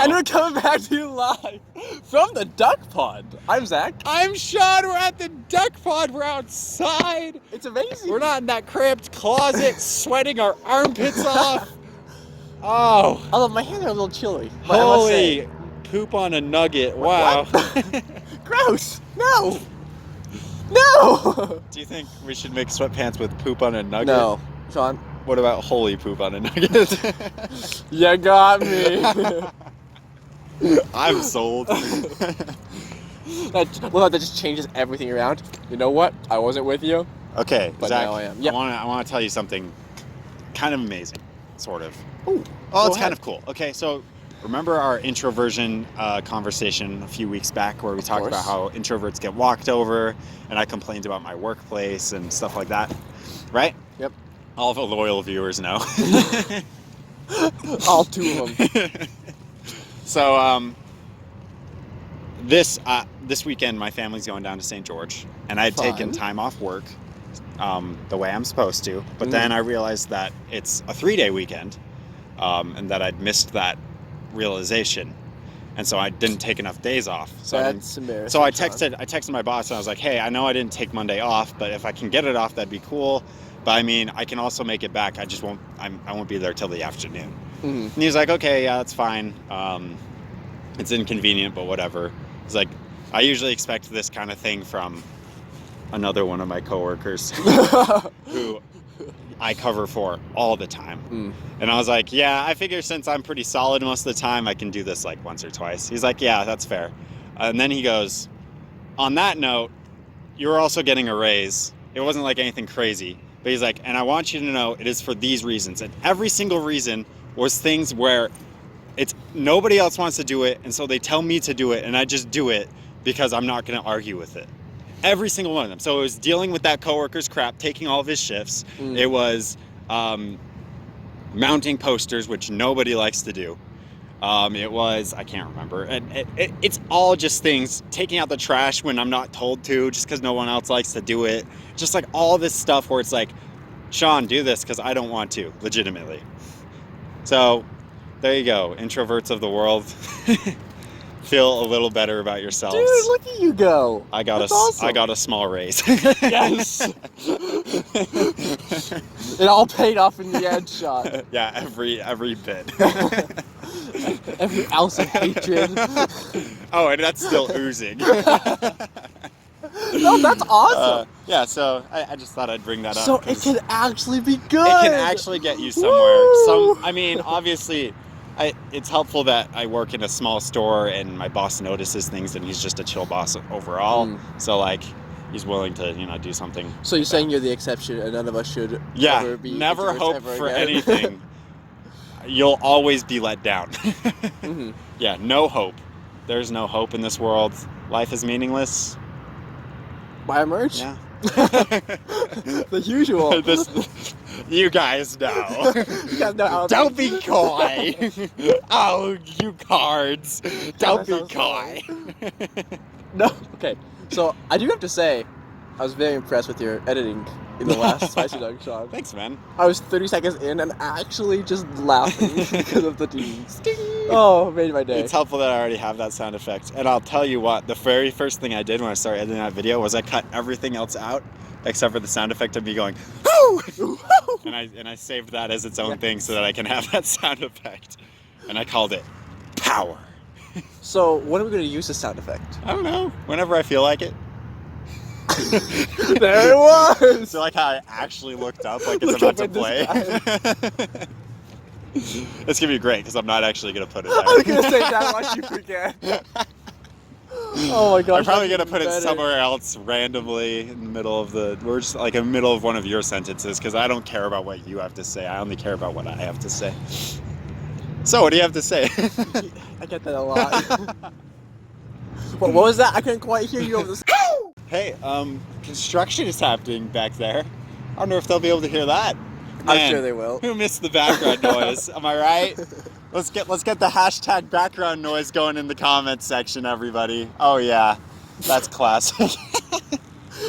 And we're coming back to you live from the duck pond. I'm Zach. I'm Sean. We're at the duck pond. We're outside. It's amazing. We're not in that cramped closet sweating our armpits off. Oh. Although my hands are a little chilly. But I must say, Holy poop on a nugget. Wow. What? Gross. No. No. Do you think we should make sweatpants with poop on a nugget? No. Sean. What about holy poop on a nugget? You got me. I'm sold. That just changes everything around. You know what? I wasn't with you. Okay, But Zach, now I am. Yep. I want to tell you something kind of amazing, sort of. Ooh, Oh, it's go kind ahead. of cool. Okay, so remember our introversion conversation a few weeks back where we talked about how introverts get walked over and I complained about my workplace and stuff like that, right? Yep. All of the loyal viewers know. All two of them. So this weekend my family's going down to St. George and I had taken time off work the way I'm supposed to, but then I realized that it's a 3-day weekend and that I'd missed that realization, and so I didn't take enough days off. So That's embarrassing. So I texted my boss and I was like, hey, I know I didn't take Monday off, but if I can get it off, that'd be cool. But I mean, I can also make it back. I just won't. I won't be there till the afternoon. And he was like, okay, yeah, that's fine. It's inconvenient, but whatever. He's like, I usually expect this kind of thing from another one of my coworkers who I cover for all the time. And I was like, yeah, I figure since I'm pretty solid most of the time, I can do this like once or twice. He's like, yeah, that's fair. And then he goes, on that note, you're also getting a raise. It wasn't like anything crazy. But he's like, and I want you to know it is for these reasons. And every single reason was things where it's nobody else wants to do it. And so they tell me to do it. And I just do it because I'm not going to argue with it. Every single one of them. So it was dealing with that coworker's crap, taking all of his shifts. It was mounting posters, which nobody likes to do. It was, I can't remember. And it's all just things, taking out the trash when I'm not told to, just because no one else likes to do it. Just like all this stuff where it's like, Sean, do this because I don't want to, legitimately. So there you go, introverts of the world. Feel a little better about yourselves. Dude, look at you go. I got awesome. I got a small raise. Yes. It all paid off in the end, Sean. Yeah, every bit. Every ounce of hatred. Oh, and that's still oozing. No, that's awesome. Yeah, so I just thought I'd bring that up. So it can actually be good. It can actually get you somewhere. Woo! I mean, obviously, it's helpful that I work in a small store and my boss notices things and he's just a chill boss overall. So like, he's willing to, do something. So you're saying you're the exception and none of us should ever be never introverts hope ever for again? anything. You'll always be let down. Yeah, no hope. There's no hope in this world. Life is meaningless. Buy a merch? Yeah. The usual. You guys know. You guys know how Don't be coy. Oh, you cards. Don't be coy. No. Okay. So I do have to say, I was very impressed with your editing in the last Spicy Dog Sean. Thanks, man. I was 30 seconds in and actually just laughing because of the dings. Oh, made my day. It's helpful that I already have that sound effect. And I'll tell you what, the very first thing I did when I started editing that video was I cut everything else out except for the sound effect of me going, whoo! And I saved that as its own thing so that I can have that sound effect. And I called it power. So when are we going to use this sound effect? I don't know. Whenever I feel like it. There it was! So like how I actually looked up like it's Look about up to at play. It's gonna be great because I'm not actually gonna put it I was there. going to say that once you forget. Oh my gosh. I'm probably that's gonna put it better. somewhere else randomly in the middle of we're just like in the middle of one of your sentences because I don't care about what you have to say. I only care about what I have to say. So what do you have to say? I get that a lot. What was that? I couldn't quite hear you over the... Hey, construction is happening back there. I wonder if they'll be able to hear that. I'm Man, sure they will. Who missed the background noise? Am I right? Let's get the hashtag background noise going in the comments section, everybody. Oh yeah, that's classic.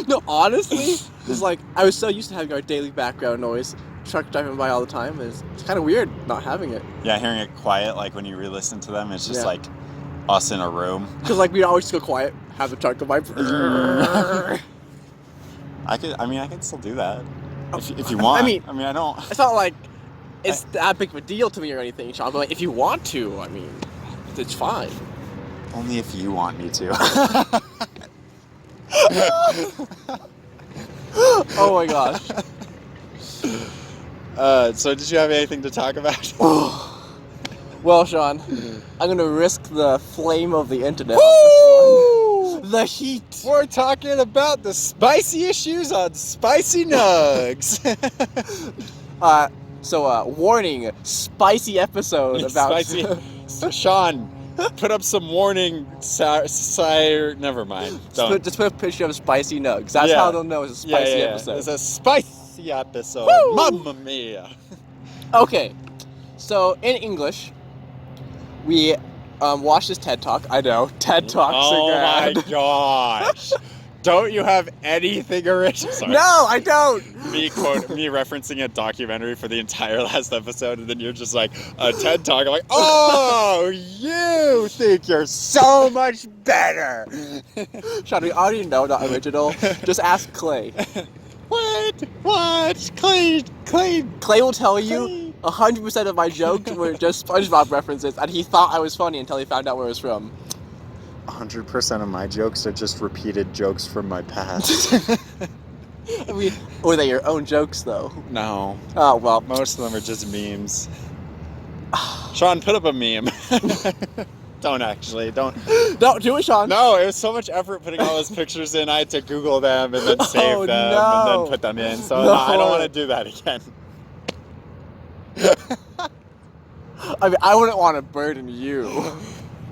No, honestly, it's like I was so used to having our daily background noise truck driving by all the time. It's kind of weird not having it. Yeah, hearing it quiet, like when you re-listen to them, it's just Yeah. like us in a room. Because like we'd always go quiet, have the truck go by. I can still do that if you want. I don't. It's not like it's that big of a deal to me or anything, Sean. But like, if you want to, I mean, it's fine. Only if you want me to. Oh my gosh. So did you have anything to talk about? Well, Sean, I'm gonna risk the flame of the internet on this one. The heat. We're talking about the spicy issues on Spicy Nuggs. Warning, spicy episode about... Spicy. So Sean, put up some warning never mind. Just put a picture of spicy nugs. That's how they'll know it's a spicy episode. It's a spicy episode. Woo! Mamma mia. Okay, so in English, we watched this TED Talk. I know, TED Talks Oh are my gosh. Don't you have anything original? Sorry. No, I don't. Me referencing a documentary for the entire last episode, and then you're just like, a TED Talk. I'm like, oh, you think you're so much better. Sean, we already know the original. Just ask Clay. What? Clay will tell you 100% of my jokes were just SpongeBob references, and he thought I was funny until he found out where it was from. 100% of my jokes are just repeated jokes from my past. I mean, were they your own jokes, though? No. Oh, well. Most of them are just memes. Sean, put up a meme. Don't do it, Sean. No, it was so much effort putting all those pictures in. I had to Google them and then save them and then put them in. So no, I don't want to do that again. I mean, I wouldn't want to burden you.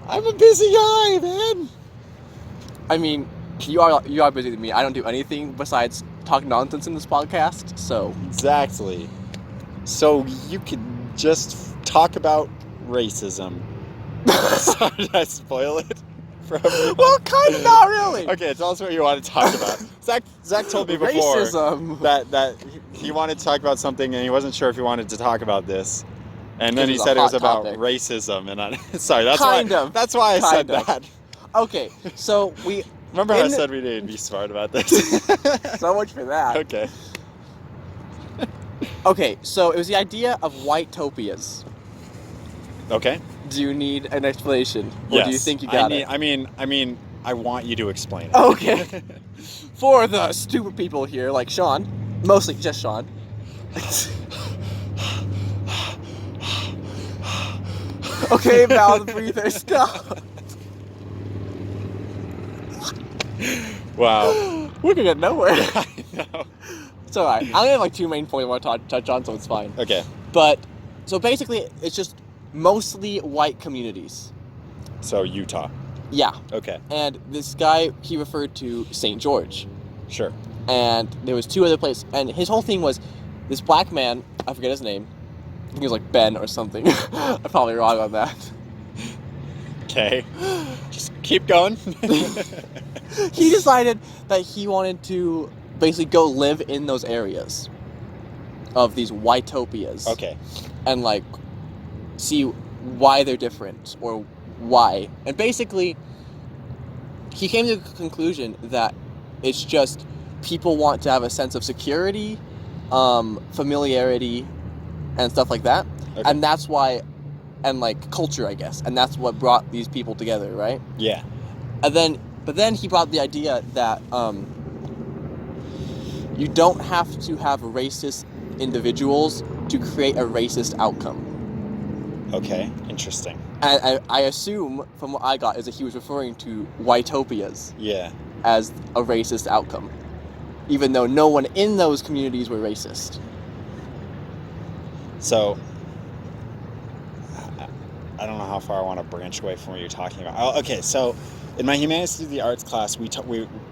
I'm a busy guy, man. I mean, you are busy than me. I don't do anything besides talk nonsense in this podcast, so... Exactly. So you can just talk about racism. Sorry, did I spoil it for everyone? Well, kind of, not really. Okay, tell us what you want to talk about. Zach told me before racism. that he wanted to talk about something and he wasn't sure if he wanted to talk about this. And then he said it was about racism, and sorry, that's why I said that. Okay, so we remember how I said we didn't be smart about this. So much for that. Okay. Okay, so it was the idea of white-topias. Okay. Do you need an explanation, or yes. Do you think you got it? I mean, I want you to explain it. Okay. For the stupid people here, like Sean, mostly just Sean. Okay, Val, the breather, stop. Wow. We're gonna get nowhere. I know. It's alright. I only have like two main points I want to touch on, so it's fine. Okay. But, so basically, it's just mostly white communities. So, Utah. Yeah. Okay. And this guy, he referred to St. George. Sure. And there was two other places. And his whole thing was, this black man, I forget his name, I think he was like Ben or something. I'm probably wrong on that. Okay. Just keep going. He decided that he wanted to basically go live in those areas of these white-topias. Okay. And like see why they're different or why. And basically he came to the conclusion that it's just people want to have a sense of security, familiarity, and stuff like that. Okay. And that's why, and like culture, I guess. And that's what brought these people together, right? Yeah. But then he brought the idea that you don't have to have racist individuals to create a racist outcome. Okay, interesting. And I assume, from what I got, is that he was referring to white-topias as a racist outcome, even though no one in those communities were racist. So, I don't know how far I want to branch away from what you're talking about. Oh, okay, so in my Humanities of the Arts class, we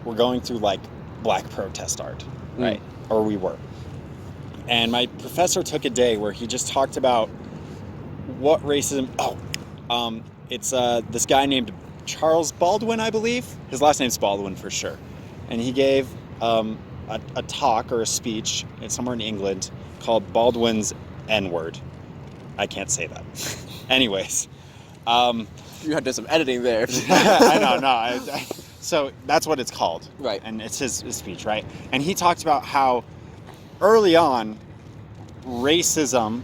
were going through like black protest art, right? Or we were. And my professor took a day where he just talked about what racism... it's this guy named Charles Baldwin, I believe. His last name's Baldwin for sure. And he gave a talk or a speech somewhere in England called Baldwin's N-word. I can't say that. Anyways. You had to do some editing there. I know, no. So that's what it's called. Right. And it's his speech, right? And he talked about how early on, racism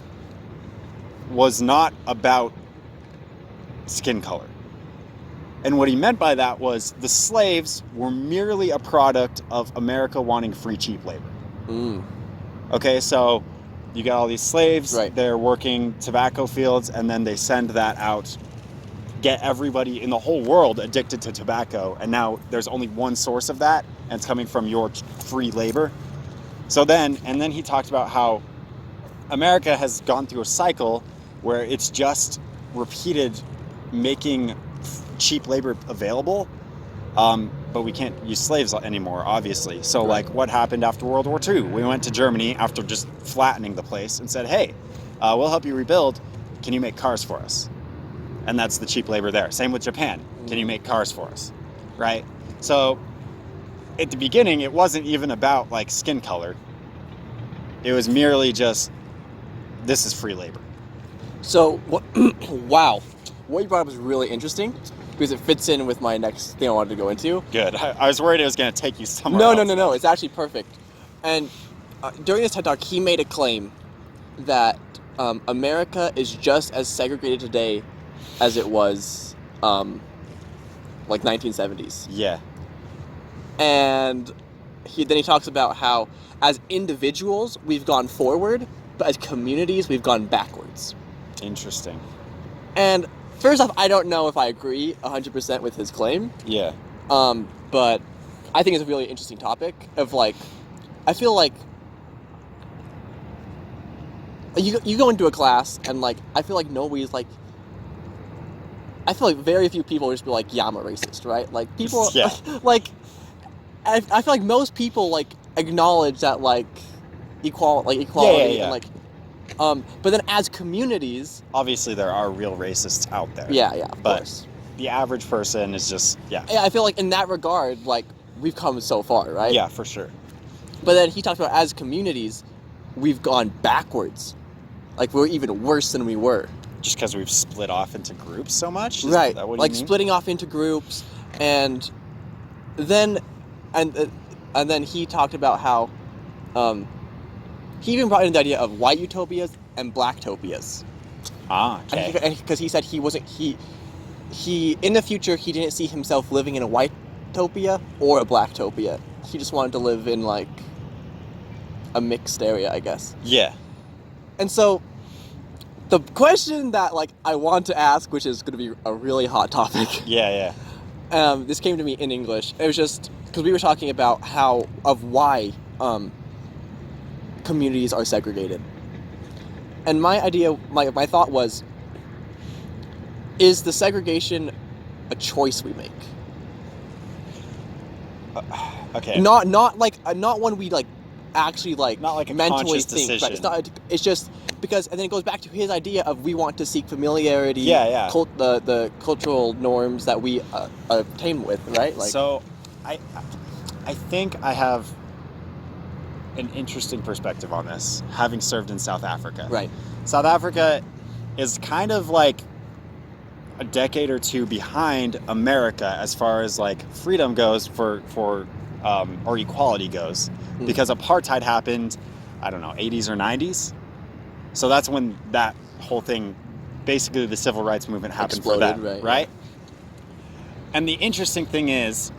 was not about skin color. And what he meant by that was the slaves were merely a product of America wanting free, cheap labor. Mm. Okay, so you got all these slaves, right. They're working tobacco fields, and then they send that out, get everybody in the whole world addicted to tobacco, and now there's only one source of that, and it's coming from your free labor. So then he talked about how America has gone through a cycle where it's just repeated making cheap labor available, but we can't use slaves anymore, obviously. So right. like what happened after World War II? We went to Germany after just flattening the place and said, hey, we'll help you rebuild. Can you make cars for us? And that's the cheap labor there. Same with Japan. Can you make cars for us? Right? So at the beginning, it wasn't even about like skin color. It was merely just, this is free labor. So, wow. What you brought up is really interesting because it fits in with my next thing I wanted to go into. Good. I was worried it was going to take you somewhere else. No. It's actually perfect. And during this TED Talk, he made a claim that America is just as segregated today as it was like 1970s. Yeah. And then he talks about how as individuals we've gone forward, but as communities we've gone backwards. Interesting. And first off, I don't know if I agree 100% with his claim. Yeah. But I think it's a really interesting topic of like, I feel like you go into a class and like, I feel like nobody's like, I feel like very few people will just be like, yeah, I'm a racist, right? Like people, yeah. like, I feel like most people like acknowledge that like equality yeah. and like, but then as communities, obviously there are real racists out there. Yeah, of course. The average person is just, Yeah, I feel like in that regard, like we've come so far, right? Yeah, for sure. But then he talks about as communities, we've gone backwards. Like we're even worse than we were. Just because we've split off into groups so much? Right. Is that what like you mean? Splitting off into groups, and then he talked about how he even brought in the idea of white utopias and black topias. Ah, okay. Because he said he in the future he didn't see himself living in a white topia or a black topia. He just wanted to live in like a mixed area, I guess. Yeah. And so the question that like I want to ask, which is going to be a really hot topic. Yeah. This came to me in English. It was just because we were talking about why communities are segregated. And my idea, my thought was, is the segregation a choice we make? Okay. Not one we like actually like not like a mentally conscious think. decision. Right? It's just because, and then it goes back to his idea of we want to seek familiarity. Yeah. The cultural norms that we obtain with, right? Like. So, I think I have an interesting perspective on this, having served in South Africa. Right. South Africa is kind of like a decade or two behind America as far as like freedom goes or equality goes, because apartheid happened, I don't know, 80s or 90s. So that's when that whole thing, basically the civil rights movement happened. Exploded, for them, right? And the interesting thing is,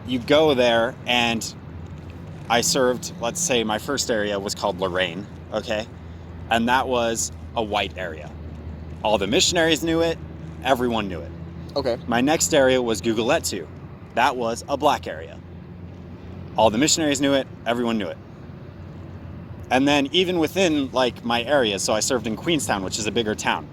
you go there, and I served, let's say my first area was called Lorraine, okay? And that was a white area. All the missionaries knew it, everyone knew it. Okay. My next area was Guguletu. That was a black area. All the missionaries knew it, everyone knew it. And then even within like my area, so I served in Queenstown, which is a bigger town.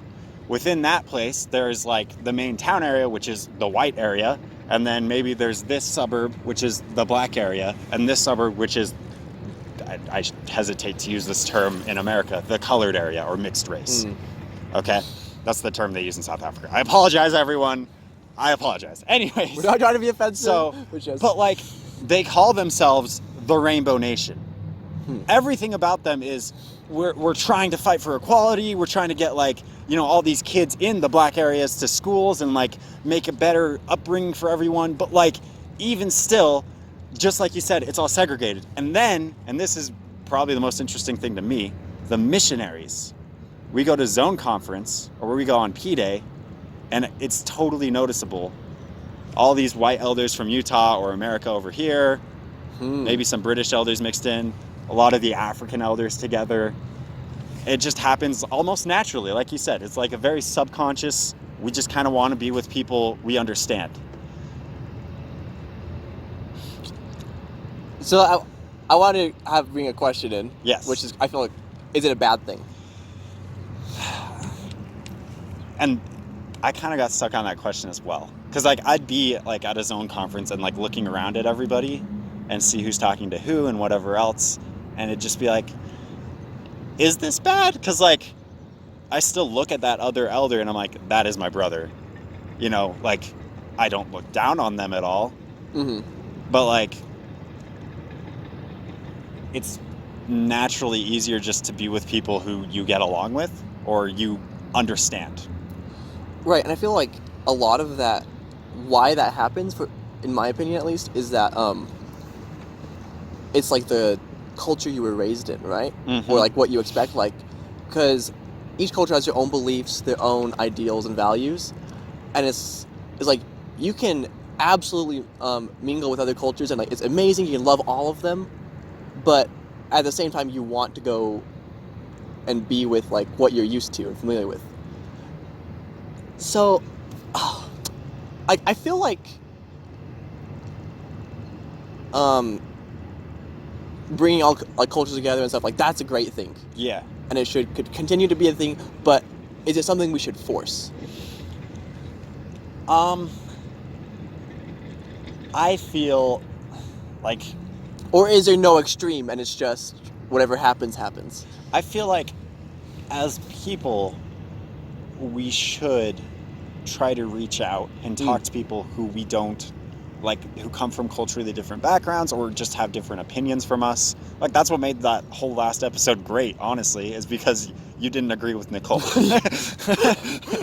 Within that place, there's like the main town area, which is the white area, and then maybe there's this suburb, which is the black area, and this suburb, which is, I hesitate to use this term in America, the colored area or mixed race. Okay? That's the term they use in South Africa. I apologize, everyone. I apologize. Anyways. We're not trying to be offensive. So, but like, they call themselves the Rainbow Nation. Everything about them is we're trying to fight for equality. We're trying to get like, you know, all these kids in the black areas to schools and like make a better upbringing for everyone. But like, even still, just like you said, it's all segregated. And then, and this is probably the most interesting thing to me, the missionaries. We go to zone conference or we go on P Day, and it's totally noticeable. All these white elders from Utah or America over here, maybe some British elders mixed in, a lot of the African elders together. It just happens almost naturally, like you said. It's like a very subconscious, we just kind of want to be with people we understand. So I want to bring a question in. Yes. Which is, I feel like, is it a bad thing? And I kind of got stuck on that question as well. Because like I'd be like at a zone conference and like looking around at everybody and see who's talking to who and whatever else. And it'd just be like, is this bad? Because like I still look at that other elder and I'm like, that is my brother. You know, like I don't look down on them at all. But like, it's naturally easier just to be with people who you get along with or you understand. Right, and I feel like a lot of that, why that happens, in my opinion at least, is that it's like the culture you were raised in, right? Or like what you expect, like, because each culture has their own beliefs, their own ideals and values, and it's like you can absolutely mingle with other cultures and like it's amazing, you can love all of them, but at the same time you want to go and be with like what you're used to and familiar with. So I feel like bringing all like cultures together and stuff, like that's a great thing. Yeah. And it could continue to be a thing, but is it something we should force? I feel like, or is there no extreme and it's just whatever happens? I feel like as people, we should try to reach out and talk to people who we don't like, who come from culturally different backgrounds or just have different opinions from us. Like that's what made that whole last episode great, honestly, is because you didn't agree with Nicole.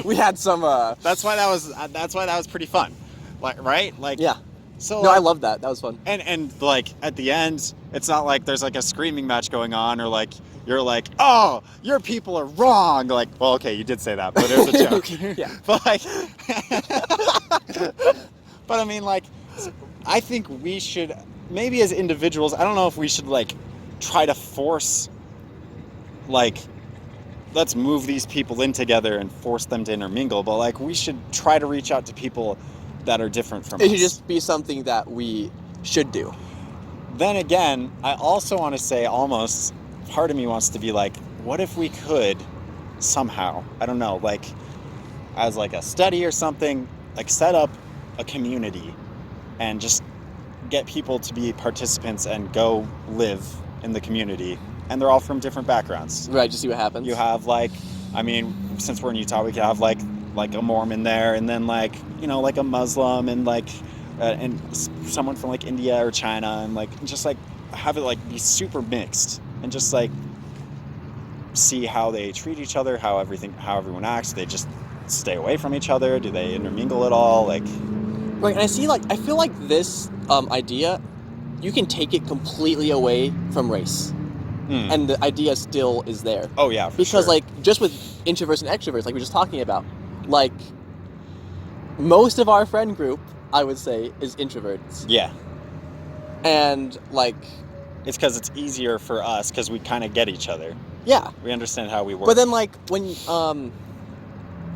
We had some that's why that was pretty fun. Like, right? Like, yeah. So no, like, I love that. That was fun. And like at the end, it's not like there's like a screaming match going on or like you're like, oh, your people are wrong. Like, well, okay, you did say that, but it was a joke. Yeah. But like, but I mean, like, I think we should, maybe as individuals, I don't know if we should like try to force, like, let's move these people in together and force them to intermingle. But like, we should try to reach out to people that are different from us. It should just be something that we should do. Then again, I also want to say almost, part of me wants to be like, what if we could somehow, I don't know, like as like a study or something, like set up a community and just get people to be participants and go live in the community. And they're all from different backgrounds. Right, just see what happens. You have like, I mean, since we're in Utah, we could have like a Mormon there, and then like, you know, like a Muslim and like and someone from like India or China, and like just like have it like be super mixed and just like see how they treat each other, how everyone acts. Do they just stay away from each other? Do they intermingle at all? Like, right, and I feel like this idea, you can take it completely away from race. And the idea still is there. Oh yeah, for because sure. like just with introverts and extroverts, like we were just talking about, like most of our friend group, I would say, is introverts. Yeah. And like, it's because it's easier for us because we kind of get each other. Yeah. We understand how we work. But then like when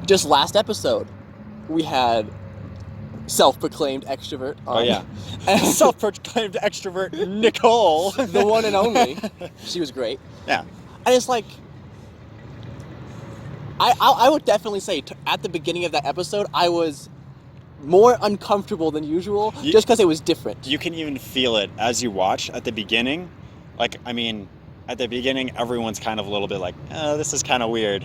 just last episode, we had self-proclaimed extrovert on. Oh yeah. Self-proclaimed extrovert Nicole. The one and only. She was great. Yeah. And it's like, I would definitely say at the beginning of that episode, I was more uncomfortable than usual just because it was different. You can even feel it as you watch at the beginning. Like, I mean, at the beginning, everyone's kind of a little bit like, oh, this is kind of weird.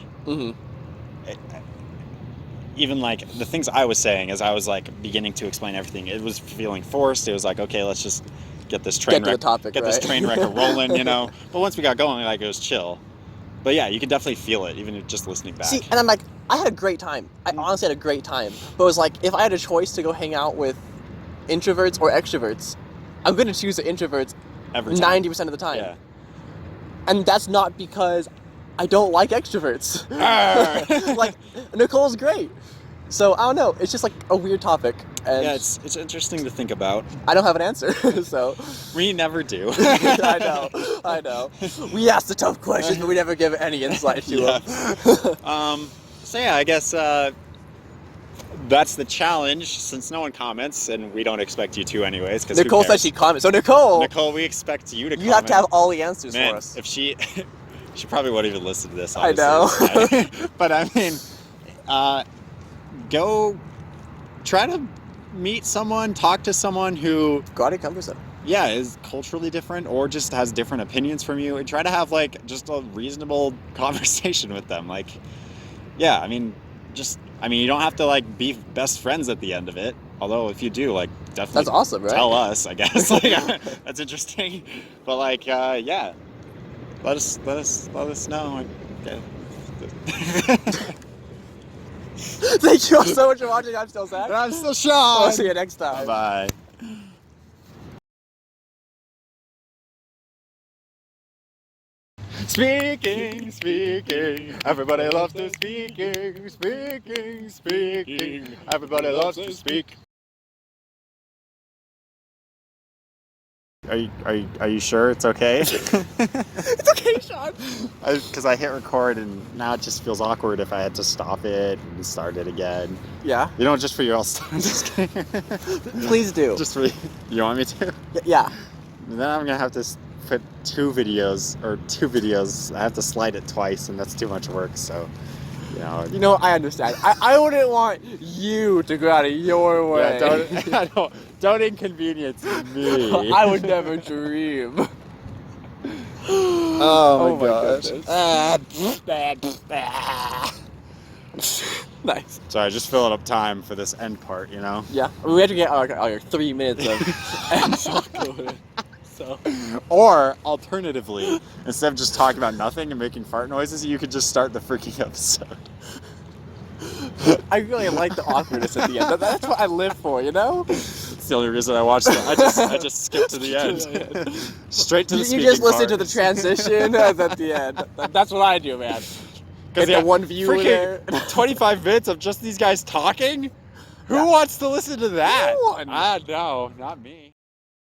Even like the things I was saying as I was like beginning to explain everything, it was feeling forced. It was like, okay, let's just get this train Get to wreck, the topic, get right? this train wreck rolling, you know. But once we got going, like, it was chill. But yeah, you can definitely feel it, even just listening back. See, and I'm like, I had a great time. I honestly had a great time. But it was like, if I had a choice to go hang out with introverts or extroverts, I'm going to choose the introverts Every time. 90% of the time. Yeah. And that's not because I don't like extroverts. Arr! Like, Nicole's great. So, I don't know. It's just like a weird topic. And Yeah, it's interesting to think about. I don't have an answer, so. We never do. I know. We ask the tough questions, but we never give any insight to them. So yeah, I guess that's the challenge, since no one comments, and we don't expect you to anyways. Because Nicole said she commented. So Nicole, we expect you to comment. you have to have all the answers Man, for us. if she probably won't even listen to this, I honestly. know. But I mean, go try to meet someone, talk to someone who Go out and come to some. yeah, is culturally different or just has different opinions from you, and try to have like just a reasonable conversation with them. Like, yeah, I mean, you don't have to like be best friends at the end of it. Although if you do, like, definitely That's awesome, right? tell us, I guess. Like, that's interesting. But like, yeah, let us know. Okay. Thank you all so much for watching. I'm still Zach. I'm still Sean. We'll see you next time. Bye. Speaking, everybody loves to speaking. Everybody loves to speak. Are you sure it's okay? It's okay, Sean. Because I hit record and now it just feels awkward if I had to stop it and start it again. Yeah. You know, just for you, I'll stop. I'm just kidding. Please do. Just for you. You want me to? Yeah. And then I'm gonna have to put two videos. I have to slide it twice, and that's too much work. So, You know, I understand. I wouldn't want you to go out of your way. Yeah, don't inconvenience me. I would never dream. Oh my gosh. Nice. Sorry, just filling up time for this end part, you know? Yeah. We have to get our 3 minutes of end talk going. So. Or, alternatively, instead of just talking about nothing and making fart noises, you could just start the freaking episode. I really like the awkwardness at the end. That's what I live for, you know? It's the only reason I watched it. I just skipped to the end. Straight to the speaking You just listen part. to the transition at the end. That's what I do, man. Get the one view there. 25 minutes of just these guys talking? Who wants to listen to that? No one. No, not me.